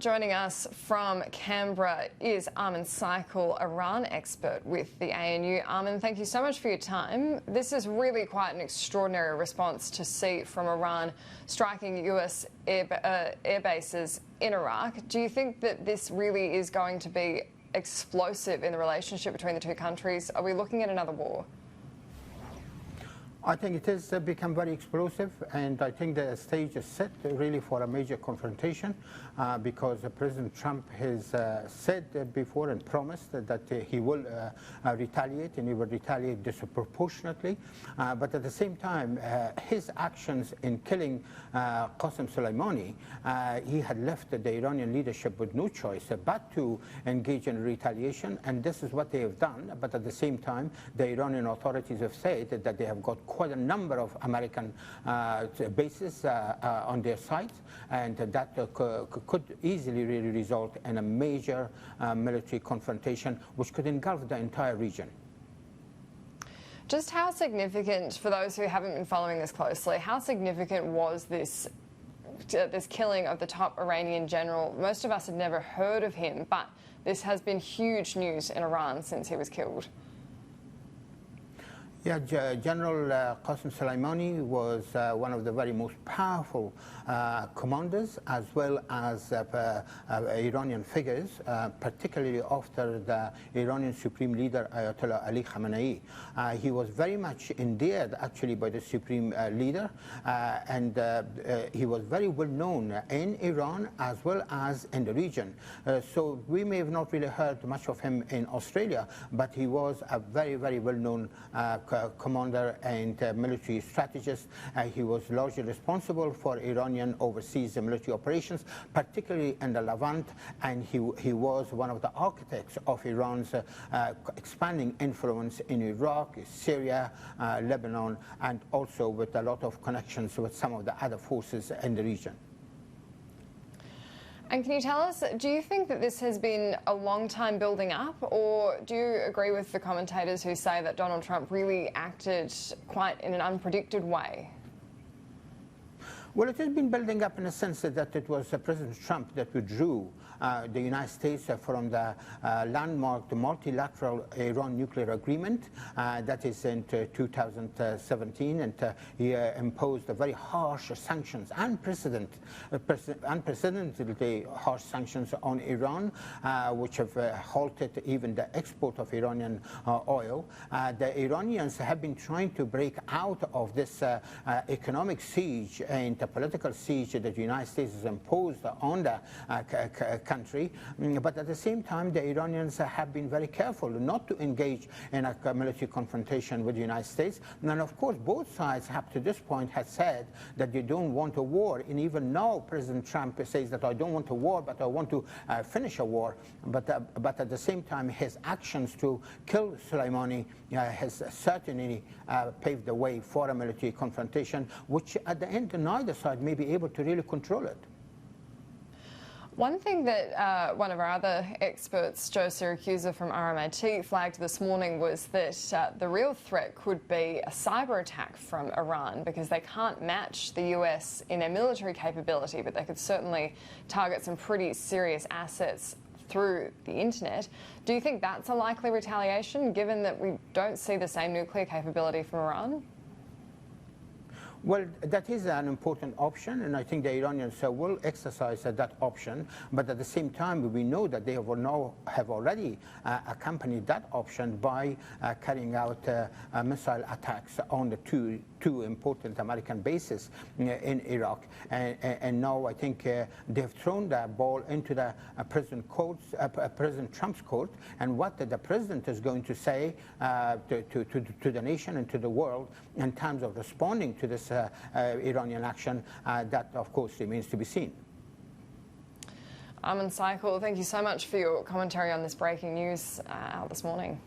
Joining us from Canberra is Amin Saikal, Iran expert with the ANU. Amin, thank you so much for your time. This is really quite an extraordinary response to see from Iran striking US air bases in Iraq. Do you think that this really is going to be explosive in the relationship between the two countries? Are we looking at another war? I think it has become very explosive, and I think the stage is set really for a major confrontation because President Trump has said before and promised that he will retaliate, and he will retaliate disproportionately. But at the same time, his actions in killing Qasem Soleimani, he had left the Iranian leadership with no choice but to engage in retaliation, and this is what they have done. But at the same time, the Iranian authorities have said that they have got quite a number of American bases on their sites, and that could easily really result in a major military confrontation which could engulf the entire region. Just how significant, for those who haven't been following this closely, how significant was this killing of the top Iranian general? Most of us had never heard of him, but this has been huge news in Iran since he was killed. Yeah, General Qasem Soleimani was one of the very most powerful commanders, as well as Iranian figures, particularly after the Iranian Supreme Leader Ayatollah Ali Khamenei. He was very much endeared actually by the Supreme Leader, and he was very well known in Iran as well as in the region. So we may have not really heard much of him in Australia, but he was a very, very well known commander and military strategist. He was largely responsible for Iranian overseas military operations, particularly in the Levant, and he was one of the architects of Iran's expanding influence in Iraq, Syria, Lebanon, and also with a lot of connections with some of the other forces in the region. And can you tell us, do you think that this has been a long time building up, or do you agree with the commentators who say that Donald Trump really acted quite in an unpredicted way? Well, it has been building up in a sense that it was President Trump that withdrew the United States from the landmark multilateral Iran nuclear agreement that is in 2017, and he imposed very harsh sanctions, unprecedentedly harsh sanctions on Iran, which have halted even the export of Iranian oil. The Iranians have been trying to break out of this economic siege and the political siege that the United States has imposed on the country, but at the same time the Iranians have been very careful not to engage in a military confrontation with the United States. And of course both sides up to this point had said that they don't want a war, and even now President Trump says that I don't want a war, but I want to finish a war. But at the same time his actions to kill Soleimani has certainly paved the way for a military confrontation, which at the end neither side may be able to really control it. One thing that one of our other experts, Joe Siracusa from RMIT, flagged this morning was that the real threat could be a cyber attack from Iran, because they can't match the US in their military capability, but they could certainly target some pretty serious assets through the internet. Do you think that's a likely retaliation, given that we don't see the same nuclear capability from Iran? Well, that is an important option, and I think the Iranians will exercise that option. But at the same time, we know that they have already accompanied that option by carrying out missile attacks on the two important American bases in Iraq. And now I think they have thrown that ball into the President Trump's court, and what the president is going to say to the nation and to the world in terms of responding to this Iranian action, that of course remains to be seen. Amin Saikal, thank you so much for your commentary on this breaking news out this morning.